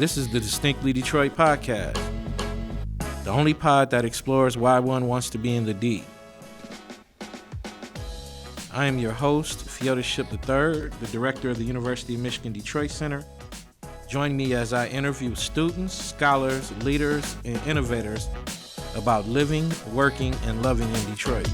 This is the Distinctly Detroit podcast, the only pod that explores why one wants to be in the D. I am your host, Fiota Ship III, the director of the University of Michigan Detroit Center. Join me as I interview students, scholars, leaders, and innovators about living, working, and loving in Detroit.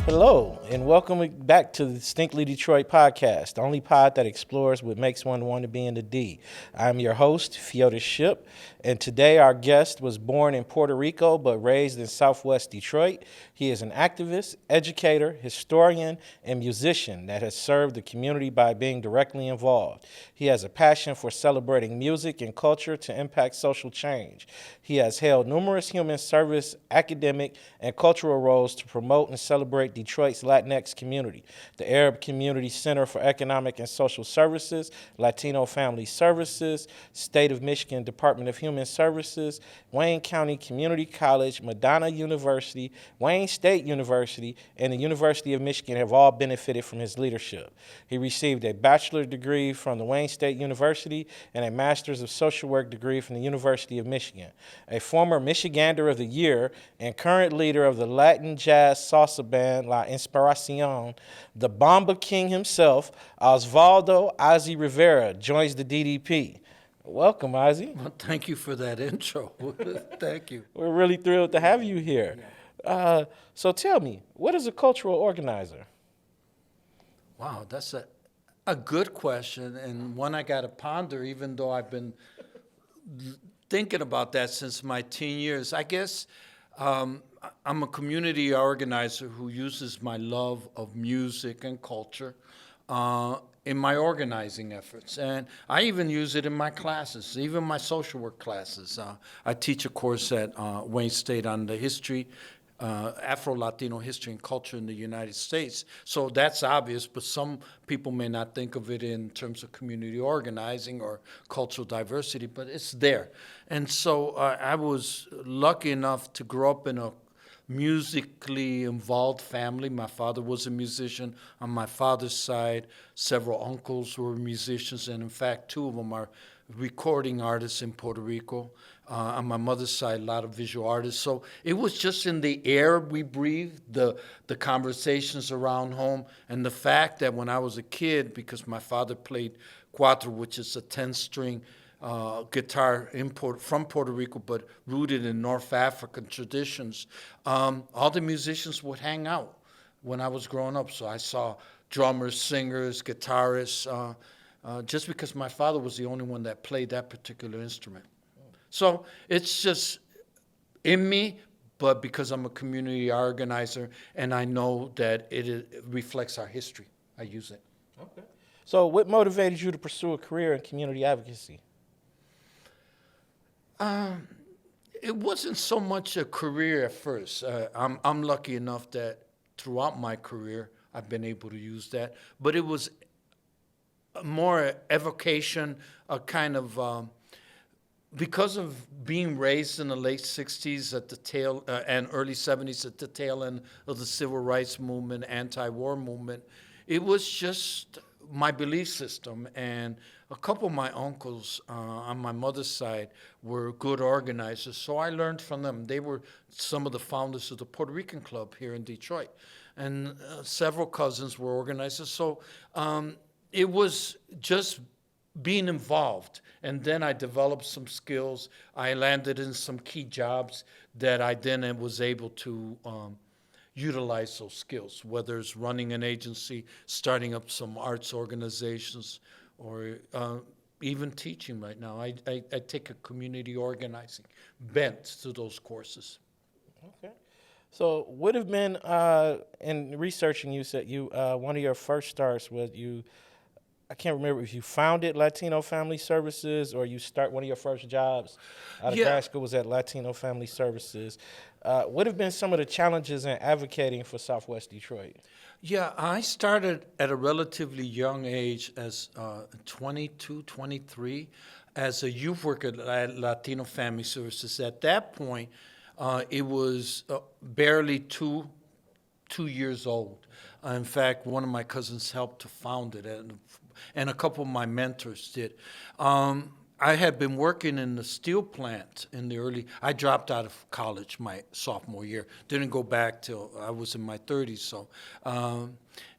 Hello, and welcome back to the Distinctly Detroit podcast, the only pod that explores what makes one want to be in the D. I'm your host, Fiota Ship, and today our guest was born in Puerto Rico but raised in Southwest Detroit. He is an activist, educator, historian, and musician that has served the community by being directly involved. He has a passion for celebrating music and culture to impact social change. He has held numerous human service, academic, and cultural roles to promote and celebrate Detroit's Latinx community, the Arab Community Center for Economic and Social Services, Latino Family Services, State of Michigan Department of Human Services, Wayne County Community College, Madonna University, Wayne State University, and the University of Michigan have all benefited from his leadership. He received a bachelor degree from the Wayne State University and a master's of social work degree from the University of Michigan. A former Michigander of the Year and current leader of the Latin jazz salsa band La Inspiracion, the Bomba King himself, Osvaldo Ozzie Rivera, joins the DDP. Welcome, Ozzie. Well, thank you for that intro. Thank you. We're really thrilled to have you here. So tell me, what is a cultural organizer? Wow, that's a good question, and one I got to ponder, even though I've been thinking about that since my teen years. I guess I'm a community organizer who uses my love of music and culture in my organizing efforts. And I even use it in my classes, even my social work classes. I teach a course at Wayne State on the history, Afro-Latino history and culture in the United States. So that's obvious, but some people may not think of it in terms of community organizing or cultural diversity, but it's there. And so I was lucky enough to grow up in a musically involved family. My father was a musician. On my father's side, several uncles were musicians, and in fact, two of them are recording artists in Puerto Rico. On my mother's side, a lot of visual artists. So it was just in the air we breathed, the conversations around home, and the fact that when I was a kid, because my father played cuatro, which is a 10-string guitar import from Puerto Rico, but rooted in North African traditions, all the musicians would hang out when I was growing up. So I saw drummers, singers, guitarists, just because my father was the only one that played that particular instrument. So it's just in me, but because I'm a community organizer and I know that it reflects our history, I use it. Okay. So what motivated you to pursue a career in community advocacy? It wasn't so much a career at first. I'm lucky enough that throughout my career, I've been able to use that. But it was more evocation, a kind of, because of being raised in the late 60s at the tail and early 70s at the tail end of the civil rights movement, anti-war movement, it was just my belief system. And a couple of my uncles on my mother's side were good organizers, so I learned from them. They were some of the founders of the Puerto Rican Club here in Detroit, and several cousins were organizers. So it was just being involved, and then I developed some skills. I landed in some key jobs that I then was able to utilize those skills, whether it's running an agency, starting up some arts organizations, or even teaching right now. I take a community organizing bent to those courses. Okay. So what have been, in researching you said you, one of your first starts was I can't remember if you founded Latino Family Services or you start one of your first jobs out of grad school was at Latino Family Services. What have been some of the challenges in advocating for Southwest Detroit? Yeah, I started at a relatively young age as 22, 23, as a youth worker at Latino Family Services. At that point, it was barely two years old. In fact, one of my cousins helped to found it, and a couple of my mentors did. I had been working in the steel plant in the early. I dropped out of college my sophomore year. Didn't go back till I was in my 30s. So,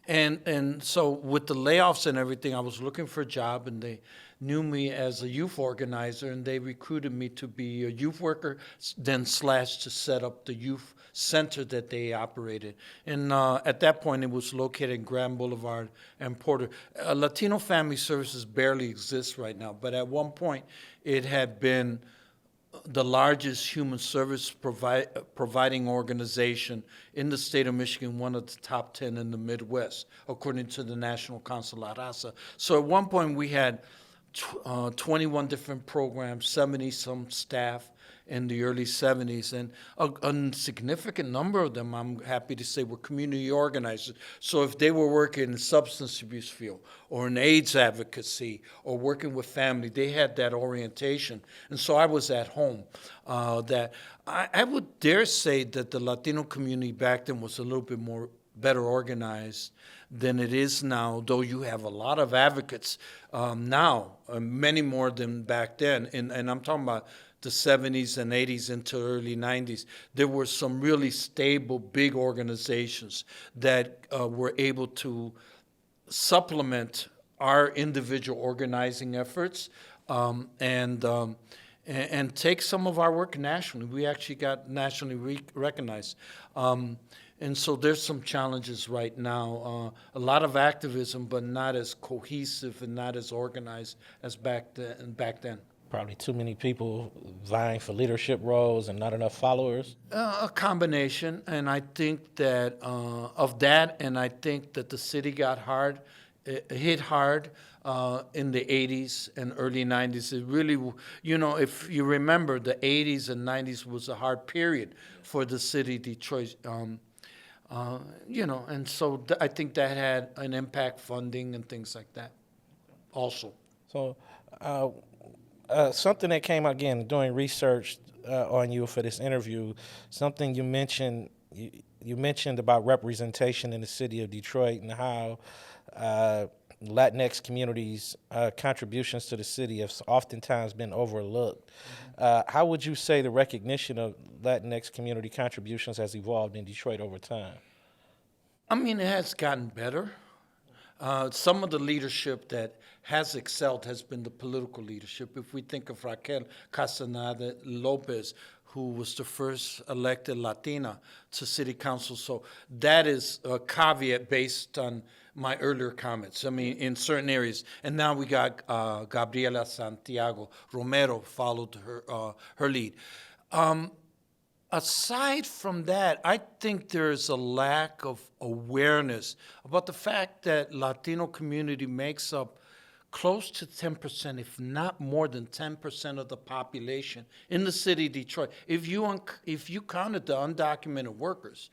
and so with the layoffs and everything, I was looking for a job, and they knew me as a youth organizer, and they recruited me to be a youth worker, then slash to set up the youth center that they operated. And at that point, it was located in Grand Boulevard and Porter. Latino Family Services barely exists right now, but at one point, it had been the largest human service providing organization in the state of Michigan, one of the top 10 in the Midwest, according to the National Council La Raza. So at one point, we had 21 different programs, 70-some staff in the early 70s, and a significant number of them, I'm happy to say, were community organizers. So if they were working in the substance abuse field or in AIDS advocacy or working with family, they had that orientation. And so I was at home. That I would dare say that the Latino community back then was a little bit more better organized than it is now, though you have a lot of advocates now, many more than back then. And I'm talking about the 70s and 80s into early 90s. There were some really stable, big organizations that were able to supplement our individual organizing efforts and take some of our work nationally. We actually got nationally recognized. And so there's some challenges right now. A lot of activism, but not as cohesive and not as organized as back then. Probably too many people vying for leadership roles and not enough followers. A combination, and I think that of that, and I think that the city got hit hard in the 80s and early 90s. It really, if you remember, the 80s and 90s was a hard period for the city of Detroit. And so I think that had an impact, funding and things like that also. So something that came out again doing research on you for this interview, something you mentioned about representation in the city of Detroit and how Latinx communities' contributions to the city have oftentimes been overlooked. How would you say the recognition of Latinx community contributions has evolved in Detroit over time? I mean, it has gotten better. Some of the leadership that has excelled has been the political leadership. If we think of Raquel Castaneda Lopez, who was the first elected Latina to city council. So that is a caveat based on my earlier comments. I mean, in certain areas. And now we got Gabriela Santiago Romero followed her lead. Aside from that, I think there's a lack of awareness about the fact that Latino community makes up close to 10%, if not more than 10% of the population in the city of Detroit. If you counted the undocumented workers,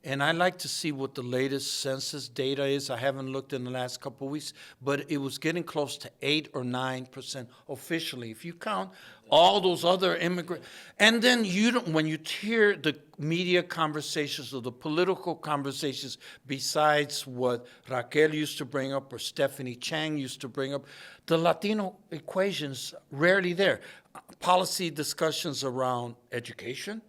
and I like to see what the latest census data is. I haven't looked in the last couple of weeks, but it was getting close to 8 or 9% officially. If you count all those other immigrants, and then when you hear the media conversations or the political conversations, besides what Raquel used to bring up or Stephanie Chang used to bring up, the Latino equation's rarely there. Policy discussions around education.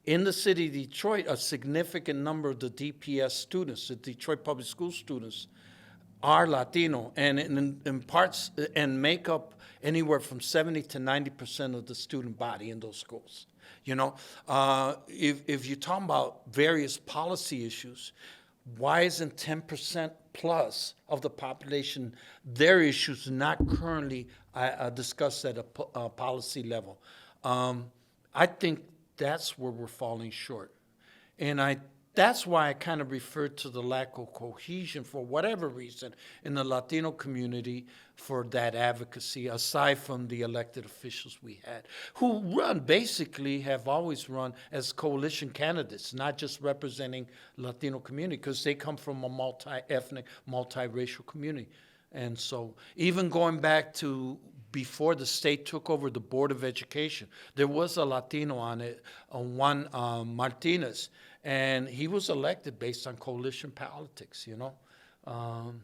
In the city of Detroit, a significant number of the DPS students, the Detroit Public School students, are Latino and in parts and make up anywhere from 70 to 90% of the student body in those schools. If you're talking about various policy issues, why isn't 10% plus of the population their issues not currently discussed at a policy level? I think that's where we're falling short. And that's why I kind of referred to the lack of cohesion for whatever reason in the Latino community for that advocacy, aside from the elected officials we had, who have always run as coalition candidates, not just representing Latino community, because they come from a multi-ethnic, multiracial community. And so even going back to before the state took over the Board of Education, there was a Latino on it, Juan Martinez, And he was elected based on coalition politics, you know. Um,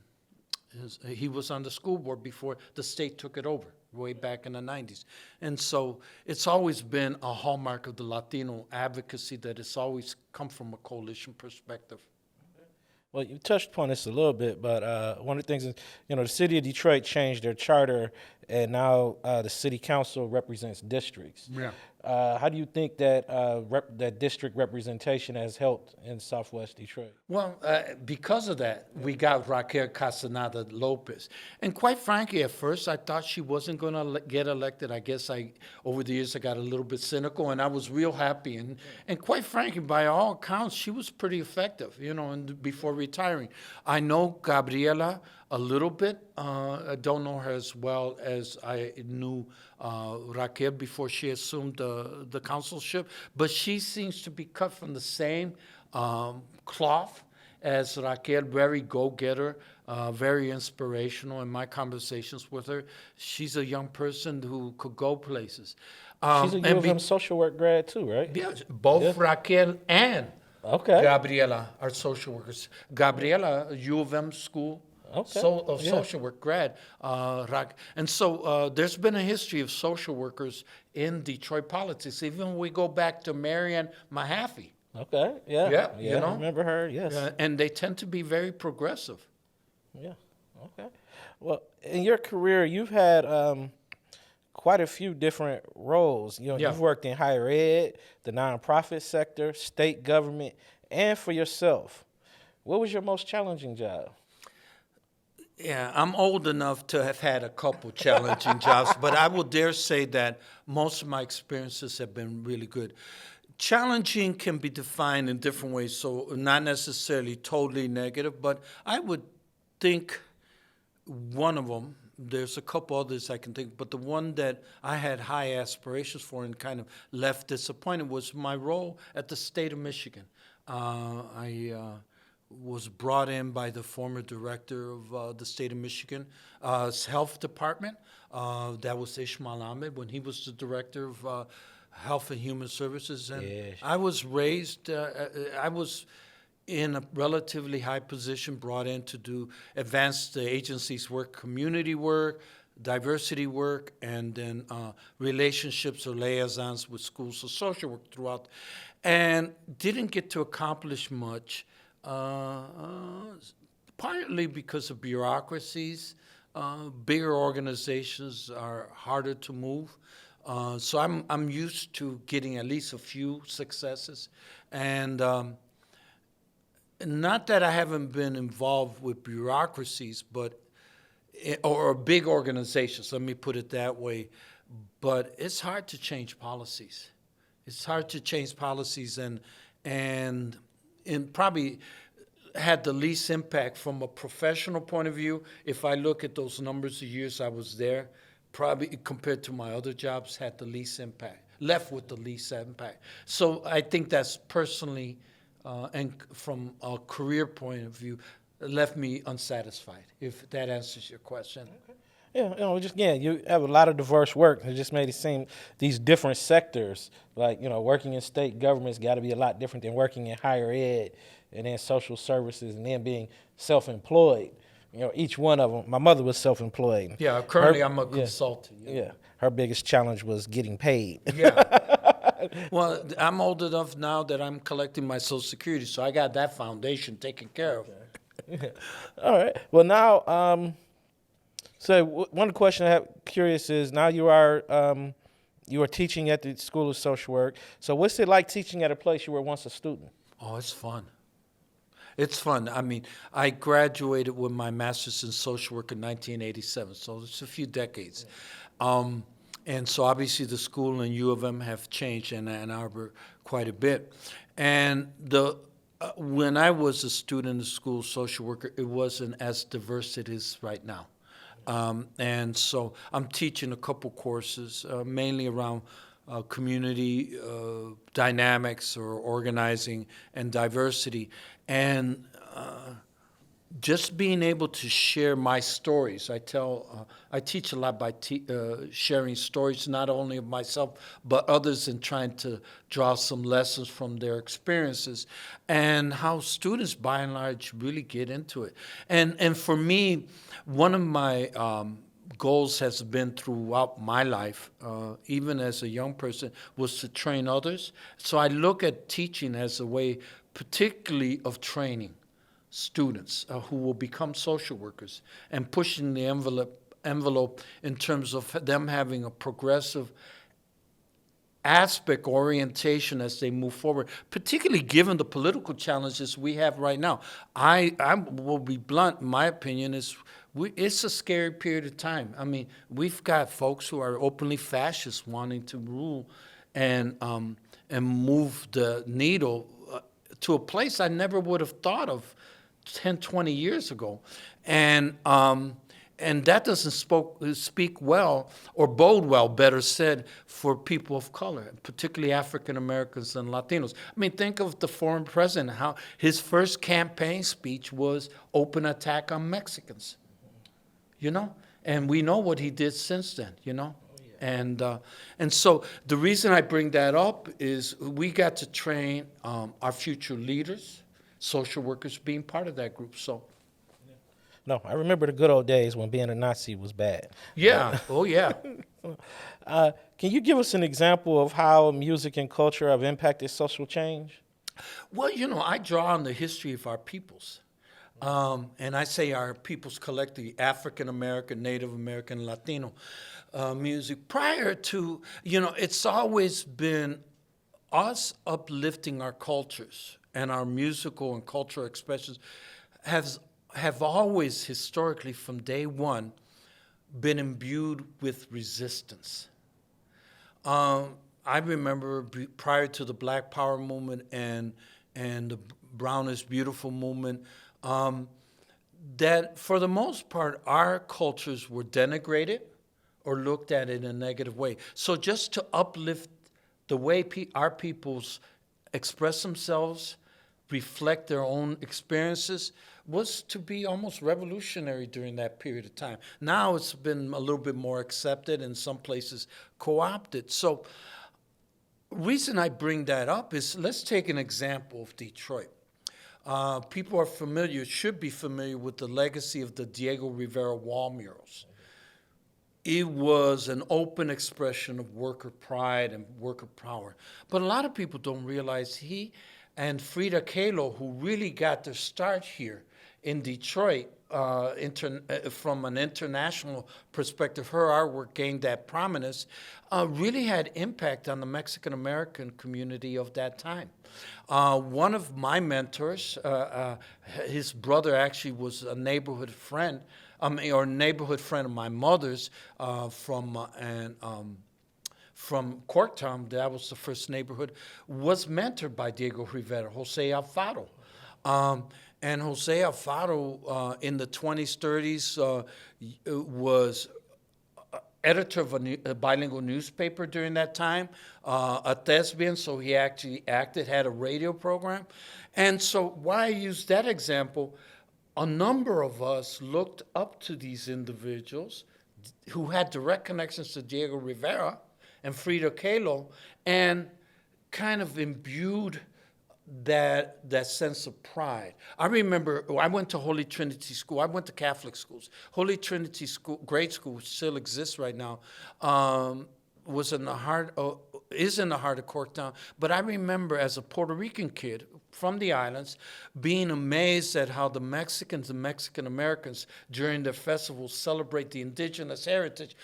he was on the school board before the state took it over, way back in the 90s. And so it's always been a hallmark of the Latino advocacy that it's always come from a coalition perspective. Well, you touched upon this a little bit, but one of the things is, the city of Detroit changed their charter, and now the city council represents districts. Yeah. How do you think that that district representation has helped in Southwest Detroit? Well, because of that, we got Raquel Castaneda Lopez. And quite frankly, at first, I thought she wasn't going to get elected. I guess over the years, I got a little bit cynical, and I was real happy. And quite frankly, by all accounts, she was pretty effective, and before retiring. I know Gabriela a little bit. I don't know her as well as I knew Raquel before she assumed the councilship, but she seems to be cut from the same cloth as Raquel, very go-getter, very inspirational in my conversations with her. She's a young person who could go places. She's a U of M social work grad too, right? Yeah, both Raquel and Gabriela are social workers. Gabriela, U of M school social work grad. And so there's been a history of social workers in Detroit politics. Even when we go back to Marianne Mahaffey. Okay, yeah. I remember her, yes. And they tend to be very progressive. Yeah, okay. Well, in your career, you've had quite a few different roles. You've worked in higher ed, the nonprofit sector, state government, and for yourself. What was your most challenging job? Yeah, I'm old enough to have had a couple challenging jobs, but I will dare say that most of my experiences have been really good. Challenging can be defined in different ways, so not necessarily totally negative, but I would think one of them, there's a couple others I can think, but the one that I had high aspirations for and kind of left disappointed was my role at the state of Michigan. I was brought in by the former director of the state of Michigan health department. That was Ishmael Ahmed when he was the director of Health and Human Services. And I was raised, I was in a relatively high position, brought in to do advance the agency's work, community work, diversity work, and then relationships or liaisons with schools, so social work throughout, and didn't get to accomplish much. Partly because of bureaucracies. Bigger organizations are harder to move. So I'm used to getting at least a few successes. And not that I haven't been involved with bureaucracies, or big organizations, let me put it that way. But it's hard to change policies. It's hard to change policies and probably had the least impact from a professional point of view. If I look at those numbers of years I was there, probably compared to my other jobs, had the least impact, left with the least impact. So I think that's personally, and from a career point of view, left me unsatisfied, if that answers your question. Yeah, you have a lot of diverse work. It just made it seem these different sectors, like, working in state government's got to be a lot different than working in higher ed and then social services and then being self-employed. Each one of them, my mother was self-employed. Yeah, currently I'm a consultant. Yeah, her biggest challenge was getting paid. Yeah. Well, I'm old enough now that I'm collecting my Social Security, so I got that foundation taken care of. All right. Well, now, so one question I have curious is, now you are teaching at the School of Social Work. So what's it like teaching at a place you were once a student? Oh, it's fun. It's fun. I mean, I graduated with my master's in social work in 1987, so it's a few decades. And so obviously the school and U of M have changed in Ann Arbor quite a bit. And when I was a student in the school social worker, it wasn't as diverse as it is right now. And so I'm teaching a couple courses, mainly around community dynamics or organizing and diversity. And just being able to share my stories. I teach a lot by sharing stories, not only of myself, but others, and trying to draw some lessons from their experiences and how students, by and large, really get into it. And for me, one of my goals has been throughout my life, even as a young person, was to train others. So I look at teaching as a way, particularly of training students who will become social workers, and pushing the envelope in terms of them having a progressive aspect orientation as they move forward, particularly given the political challenges we have right now. I will be blunt. My opinion is it's a scary period of time. I mean, we've got folks who are openly fascist wanting to rule and move the needle to a place I never would have thought of 10, 20 years ago. And that doesn't speak well, or bode well, better said, for people of color, particularly African Americans and Latinos. I mean, think of the former president, how his first campaign speech was open attack on Mexicans, you know? And we know what he did since then, you know? And so the reason I bring that up is we got to train our future leaders, social workers being part of that group. So, No, I remember the good old days when being a Nazi was bad. yeah, oh yeah. Can you give us an example of how music and culture have impacted social change? Well, you know, I draw on the history of our peoples. And I say our peoples collectively, African American, Native American, Latino music. Prior to, you know, it's always been us uplifting our cultures, and our musical and cultural expressions have always historically, from day one, been imbued with resistance. I remember prior to the Black Power movement and the Brown is Beautiful movement, that for the most part, our cultures were denigrated or looked at in a negative way. So just to uplift the way our peoples express themselves, reflect their own experiences, was to be almost revolutionary during that period of time. Now it's been a little bit more accepted, in some places co-opted. So reason I bring that up is, let's take an example of Detroit. People are familiar, should be familiar with the legacy of the Diego Rivera wall murals. It was an open expression of worker pride and worker power. But a lot of people don't realize he and Frida Kahlo, who really got their start here in Detroit, from an international perspective, her artwork gained that prominence, really had impact on the Mexican American community of that time. One of my mentors, his brother actually was a neighborhood friend, or neighborhood friend of my mother's, from Corktown. That was the first neighborhood, was mentored by Diego Rivera, Jose Alfaro. And Jose Alfaro, in the 20s, 30s, was editor of a bilingual newspaper during that time, a thespian, so he actually acted, had a radio program. And so why I use that example, a number of us looked up to these individuals who had direct connections to Diego Rivera and Frida Kahlo, and kind of imbued that sense of pride. I remember I went to Holy Trinity School. I went to Catholic schools. Holy Trinity School, grade school, which still exists right now, was in the heart of, is in the heart of Corktown. But I remember as a Puerto Rican kid from the islands being amazed at how the Mexicans and Mexican Americans during their festivals celebrate the indigenous heritage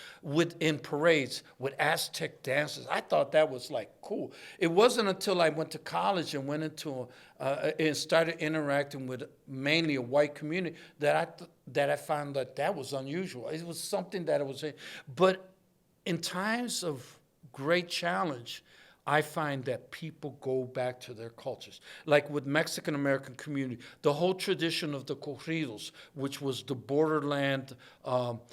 in parades with Aztec dances. I thought that was like cool. It wasn't until I went to college and went into and started interacting with mainly a white community that I found that was unusual. It was something that it was, but in times of great challenge, I find that people go back to their cultures. Like with Mexican American community, the whole tradition of the corridos, which was the borderland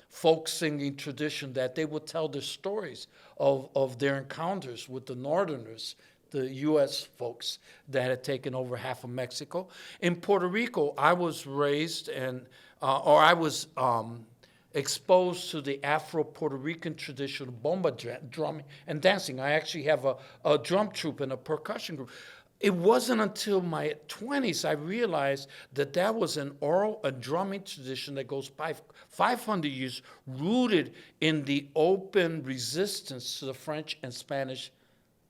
folk singing tradition, that they would tell their stories of their encounters with the Northerners the U.S. folks that had taken over half of Mexico. In Puerto Rico, I was raised or I was exposed to the Afro-Puerto Rican tradition of bomba drumming and dancing. I actually have a drum troupe and a percussion group. It wasn't until my 20s I realized that was a drumming tradition that goes by 500 years, rooted in the open resistance to the French and Spanish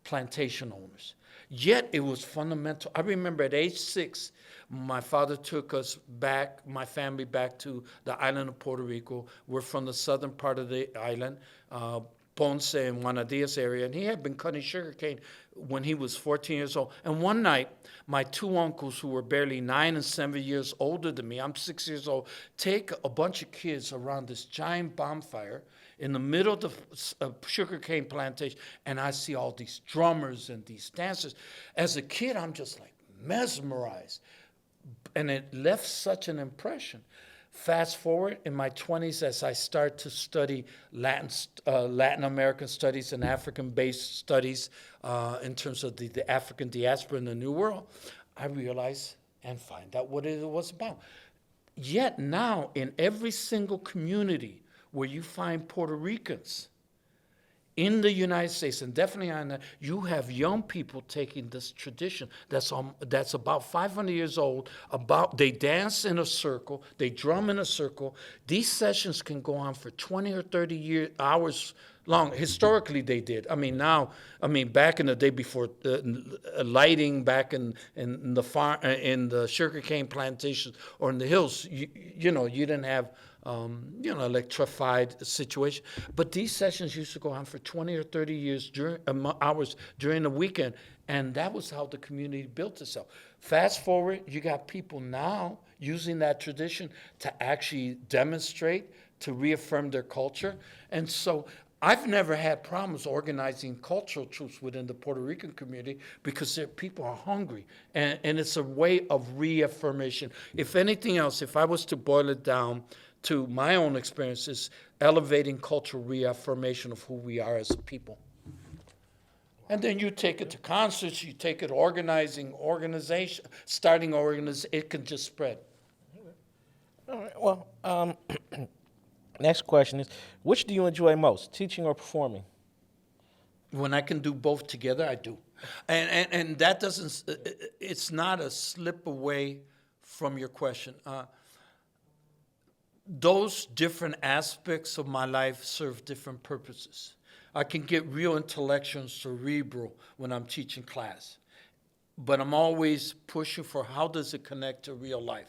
plantation owners. Yet it was fundamental. I remember at age 6, my father took us back, my family back to the island of Puerto Rico. We're from the southern part of the island, Ponce and Juana Diaz area, and he had been cutting sugarcane when he was 14 years old. And one night, my 2 uncles, who were barely 9 and 7 years older than me, I'm 6 years old, take a bunch of kids around this giant bonfire in the middle of the sugarcane plantation, and I see all these drummers and these dancers. As a kid, I'm just like mesmerized, and it left such an impression. Fast forward in my 20s, as I start to study Latin American studies and African-based studies in terms of the African diaspora in the New World, I realize and find out what it was about. Yet now, in every single community where you find Puerto Ricans in the United States, and definitely on that, you have young people taking this tradition that's about 500 years old. They dance in a circle, they drum in a circle. These sessions can go on for 20 or 30 hours long. Historically, they did. Back in the day before lighting, back in the sugarcane plantations or in the hills, you didn't have electrified situation. But these sessions used to go on for 20 or 30 hours during the weekend, and that was how the community built itself. Fast forward, you got people now using that tradition to actually demonstrate, to reaffirm their culture. And so I've never had problems organizing cultural troops within the Puerto Rican community because people are hungry, and it's a way of reaffirmation. If anything else, if I was to boil it down to my own experiences, elevating cultural reaffirmation of who we are as a people. And then you take it to concerts, you take it organization, it can just spread. All right, well, next question is, which do you enjoy most, teaching or performing? When I can do both together, I do. And that it's not a slip away from your question. Those different aspects of my life serve different purposes. I can get real intellectual and cerebral when I'm teaching class, but I'm always pushing for how does it connect to real life.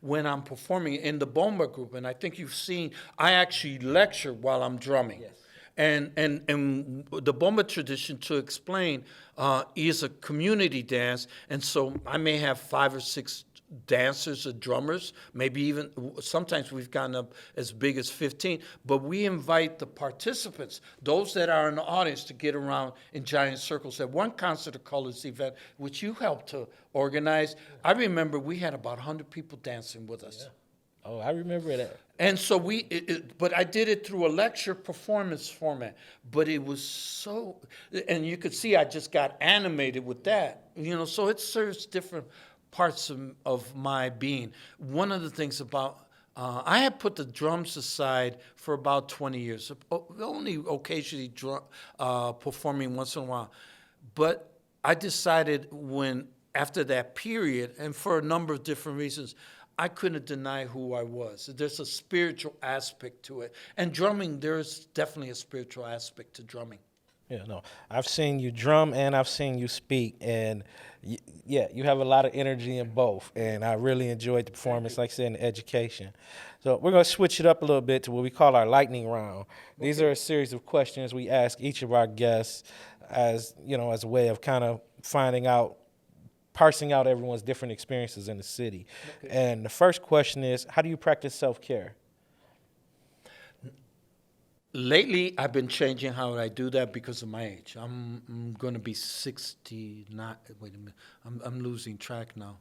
When I'm performing in the Bomba group, and I think you've seen, I actually lecture while I'm drumming. Yes. And the Bomba tradition, to explain, is a community dance, and so I may have 5 or 6 dancers or drummers, maybe even sometimes we've gotten up as big as 15, but we invite the participants, those that are in the audience, to get around in giant circles. At one concert of Colors event, which you helped to organize, I remember we had about 100 people dancing with us. Yeah. Oh, I remember that. And so but I did it through a lecture performance format. But it was so, and you could see I just got animated with that. So it serves different parts of my being. One of the things about, I had put the drums aside for about 20 years, only occasionally performing once in a while. But I decided after that period, and for a number of different reasons, I couldn't deny who I was. There's a spiritual aspect to it. And drumming, there's definitely a spiritual aspect to drumming. Yeah, no, I've seen you drum and I've seen you speak, and you have a lot of energy in both, and I really enjoyed the performance, like I said, in the education. So we're going to switch it up a little bit to what we call our lightning round. These are a series of questions we ask each of our guests as a way of kind of parsing out everyone's different experiences in the city. Okay. And the first question is, how do you practice self-care? Lately, I've been changing how I do that because of my age. I'm going to be 69. Wait a minute. I'm losing track now.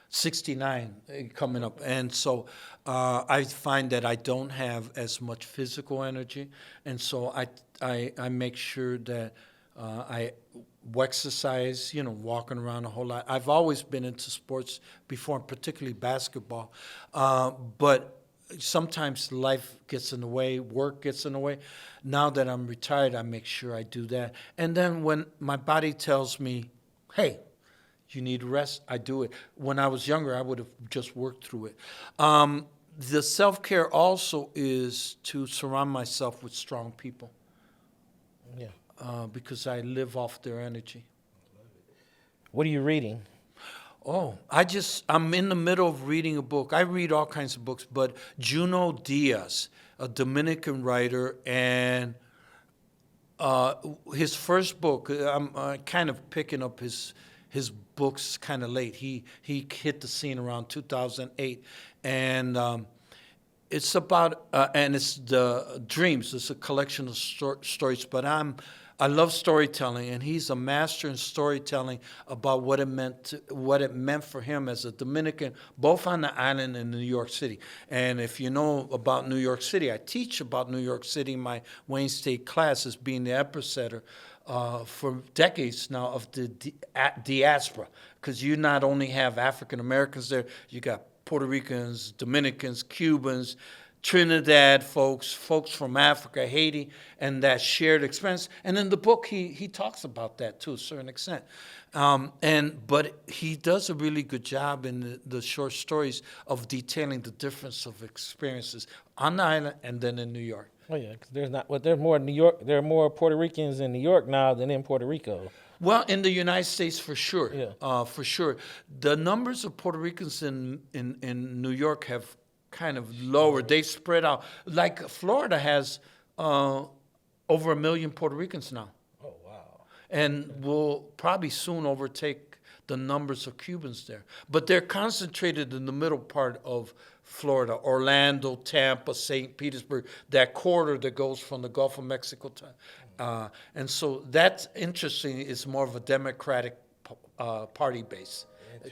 69 coming up. And so I find that I don't have as much physical energy. And so I make sure that exercise, walking around a whole lot. I've always been into sports before, particularly basketball. But sometimes life gets in the way, work gets in the way. Now that I'm retired, I make sure I do that. And then when my body tells me, hey, you need rest, I do it. When I was younger, I would have just worked through it. The self-care also is to surround myself with strong people. Yeah. Because I live off their energy. What are you reading? Oh, I'm in the middle of reading a book. I read all kinds of books, but Juno Diaz, a Dominican writer, and his first book, I'm kind of picking up his books kind of late. He hit the scene around 2008, and it's about and it's the Dreams. It's a collection of stories, but I love storytelling, and he's a master in storytelling about what it meant for him as a Dominican, both on the island and New York City. And if you know about New York City, I teach about New York City in my Wayne State class as being the epicenter for decades now of the diaspora, because you not only have African Americans there, you got Puerto Ricans, Dominicans, Cubans, Trinidad folks from Africa, Haiti, and that shared experience. And in the book, he talks about that to a certain extent. But he does a really good job in the short stories of detailing the difference of experiences on the island and then in New York. Oh yeah, because there's more New York. There are more Puerto Ricans in New York now than in Puerto Rico. Well, in the United States, for sure. Yeah. For sure. The numbers of Puerto Ricans in New York have kind of lowered. They spread out. Like Florida has over 1 million Puerto Ricans now. Oh wow. And will probably soon overtake the numbers of Cubans there. But they're concentrated in the middle part of Florida, Orlando, Tampa, St. Petersburg, that corridor that goes from the Gulf of Mexico to, and so that's interesting. It's more of a Democratic party base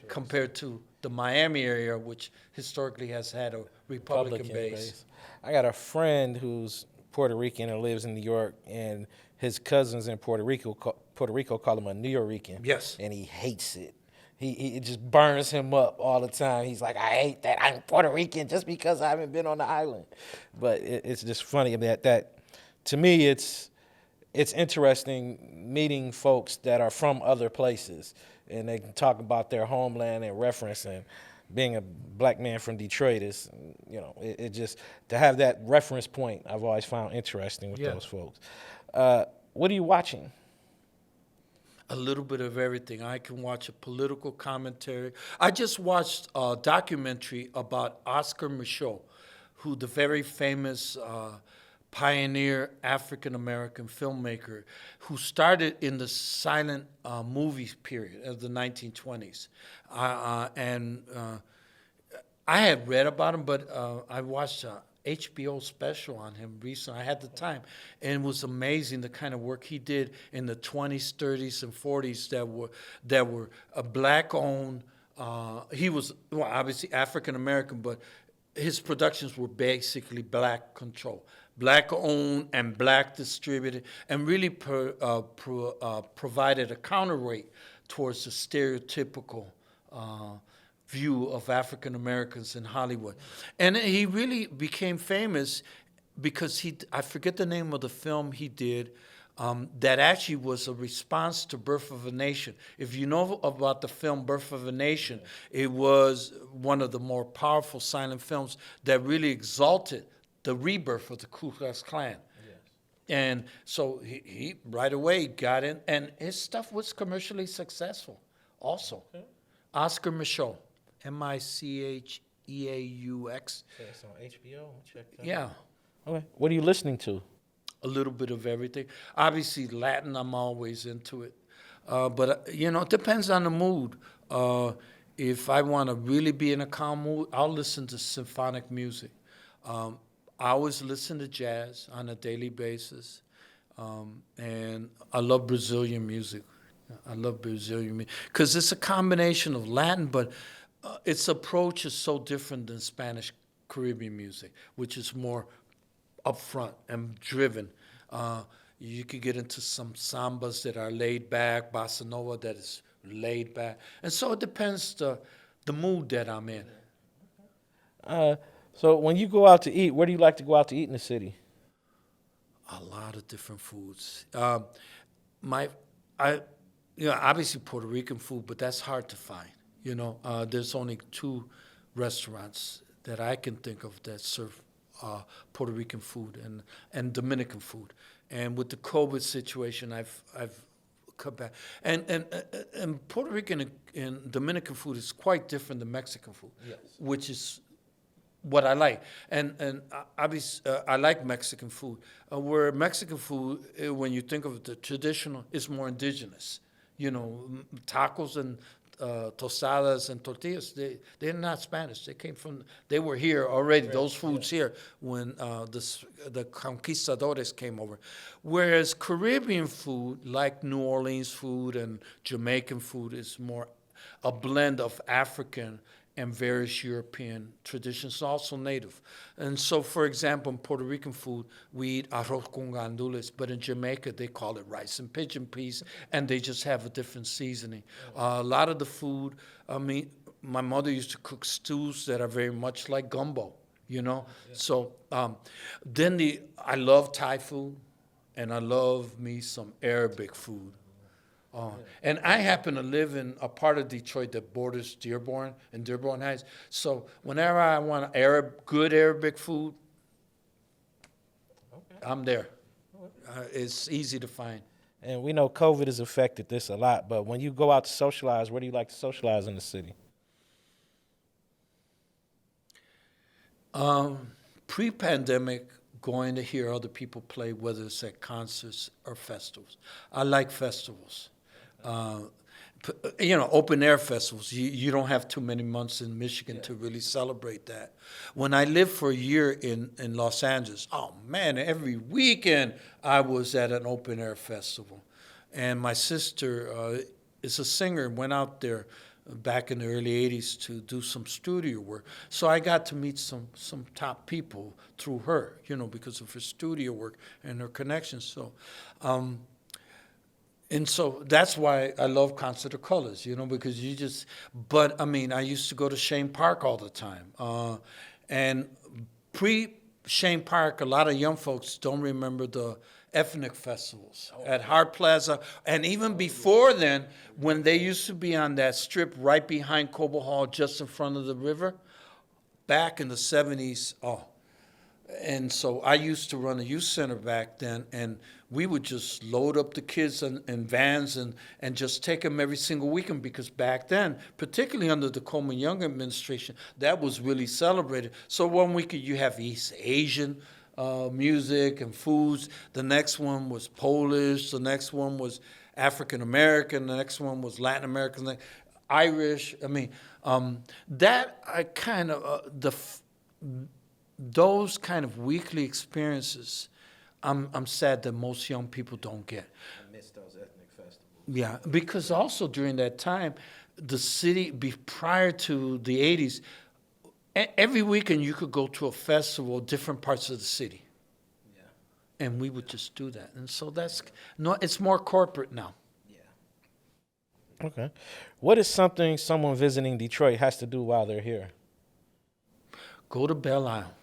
compared to the Miami area, which historically has had a Republican base. I got a friend who's Puerto Rican and lives in New York, and his cousins in Puerto Rico call him a Nuyorican. Yes. And he hates it. It just burns him up all the time. He's like, I hate that I'm Puerto Rican just because I haven't been on the island. But it's just funny that to me, it's interesting meeting folks that are from other places, and they can talk about their homeland and reference. And being a black man from Detroit is, it just, to have that reference point, I've always found interesting with those folks. What are you watching? A little bit of everything. I can watch a political commentary. I just watched a documentary about Oscar Micheaux, who the very famous pioneer African-American filmmaker who started in the silent movie period of the 1920s. And I had read about him, but I watched HBO special on him recently. I had the time, and it was amazing the kind of work he did in the 20s, 30s, and 40s that were black owned. He was obviously African American, but his productions were basically black control, black owned and black distributed, and really provided a counterweight towards the stereotypical view of African Americans in Hollywood. And he really became famous because I forget the name of the film he did, that actually was a response to Birth of a Nation. If you know about the film Birth of a Nation, it was one of the more powerful silent films that really exalted the rebirth of the Ku Klux Klan. Yes. And so he right away got in, and his stuff was commercially successful also. Okay. Oscar Micheaux. Micheaux. So it's on HBO. Check that out. Yeah. Okay. What are you listening to? A little bit of everything. Obviously, Latin, I'm always into it. But, it depends on the mood. If I want to really be in a calm mood, I'll listen to symphonic music. I always listen to jazz on a daily basis. And I love Brazilian music. Because it's a combination of Latin, but its approach is so different than Spanish Caribbean music, which is more upfront and driven. You could get into some sambas that are laid back, bossa nova that is laid back. And so it depends the mood that I'm in. So when you go out to eat, where do you like to go out to eat in the city? A lot of different foods. Obviously Puerto Rican food, but that's hard to find. There's only 2 restaurants that I can think of that serve Puerto Rican food and Dominican food. And with the COVID situation, I've cut back. And Puerto Rican and Dominican food is quite different than Mexican food, Yes. which is what I like. And obviously, I like Mexican food. Where Mexican food, when you think of the traditional, is more indigenous. Tacos and tostadas and tortillas, they're not Spanish. They were here already, right. Those foods here when the conquistadores came over. Whereas Caribbean food, like New Orleans food and Jamaican food, is more a blend of African and various European traditions, also native. And so, for example, in Puerto Rican food, we eat arroz con gandules, but in Jamaica, they call it rice and pigeon peas, and they just have a different seasoning. A lot of the food, my mother used to cook stews that are very much like gumbo, Yeah. So I love Thai food, and I love me some Arabic food. And I happen to live in a part of Detroit that borders Dearborn and Dearborn Heights. So whenever I want good Arabic food, I'm there. It's easy to find. And we know COVID has affected this a lot, but when you go out to socialize, where do you like to socialize in the city? Pre-pandemic, going to hear other people play, whether it's at concerts or festivals. I like festivals. Open air festivals. You don't have too many months in Michigan to really celebrate that. When I lived for a year in Los Angeles, oh man, every weekend I was at an open air festival. And my sister is a singer, went out there back in the early 80s to do some studio work. So I got to meet some top people through her, because of her studio work and her connections. So, and so that's why I love Concert of Colors, because I used to go to Shane Park all the time. And pre-Shane Park, a lot of young folks don't remember the ethnic festivals at Hart Plaza. And even before then, when they used to be on that strip right behind Cobo Hall, just in front of the river, back in the 70s, and so I used to run a youth center back then, and we would just load up the kids in vans and just take them every single weekend, because back then, particularly under the Coleman Young administration, that was really celebrated. So one weekend you have East Asian music and foods. The next one was Polish. The next one was African American. The next one was Latin American, Irish. Those kind of weekly experiences, I'm sad that most young people don't get. I miss those ethnic festivals. Yeah, because also during that time, the city, prior to the 80s, every weekend you could go to a festival, different parts of the city. Yeah. And we would just do that. And so it's more corporate now. Yeah. Okay. What is something someone visiting Detroit has to do while they're here? Go to Belle Isle.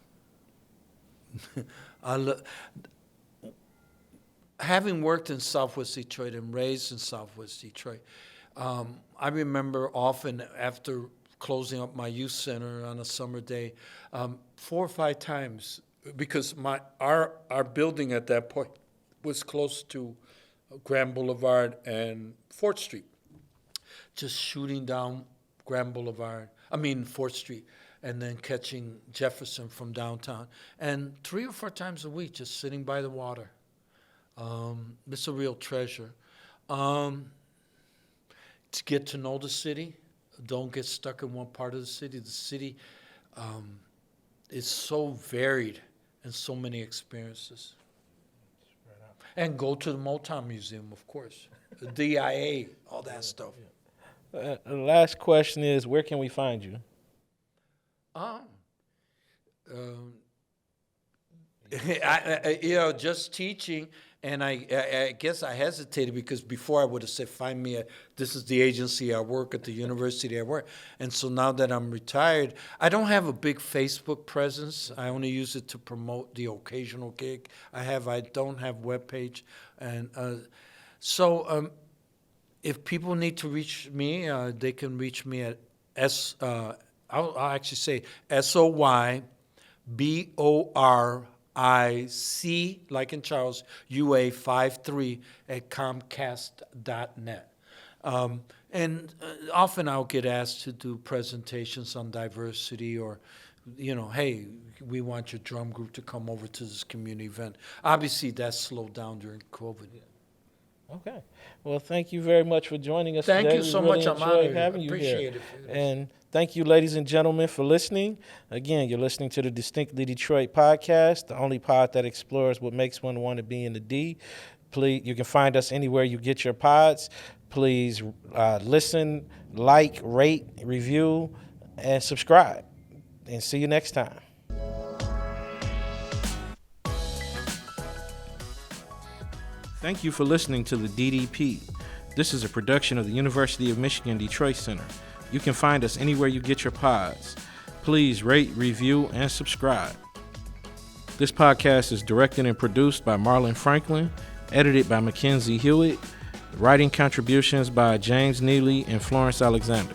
Having worked in Southwest Detroit and raised in Southwest Detroit, I remember often after closing up my youth center on a summer day, 4 or 5 times, because our building at that point was close to Grand Boulevard and 4th Street. Just shooting down Fourth Street, and then catching Jefferson from downtown. And 3 or 4 times a week, just sitting by the water. It's a real treasure. To get to know the city, don't get stuck in one part of the city. The city is so varied and so many experiences. And go to the Motown Museum, of course. The DIA, all that stuff. The last question is, where can we find you? Just teaching And I guess I hesitated because before I would have said, find me, this is the agency I work at, the university I work. And so now that I'm retired, I don't have a big Facebook presence. I only use it to promote the occasional gig I don't have webpage. And so if people need to reach me, they can reach me at I'll actually say SOYBORIC, like in Charles, UA53 at Comcast.net. And often I'll get asked to do presentations on diversity or, hey, we want your drum group to come over to this community event. Obviously, that slowed down during COVID. Okay. Well, thank you very much for joining us Thank today. you so We really much. I'm enjoyed honored. having you Appreciate here. it. And thank you, ladies and gentlemen, for listening. Again, you're listening to the Distinctly Detroit podcast, the only pod that explores what makes one want to be in the D. Please, you can find us anywhere you get your pods. Please listen, like, rate, review, and subscribe. And see you next time. Thank you for listening to the DDP. This is a production of the University of Michigan Detroit Center. You can find us anywhere you get your pods. Please rate, review, and subscribe. This podcast is directed and produced by Marlon Franklin, edited by Mackenzie Hewitt, writing contributions by James Neely and Florence Alexander.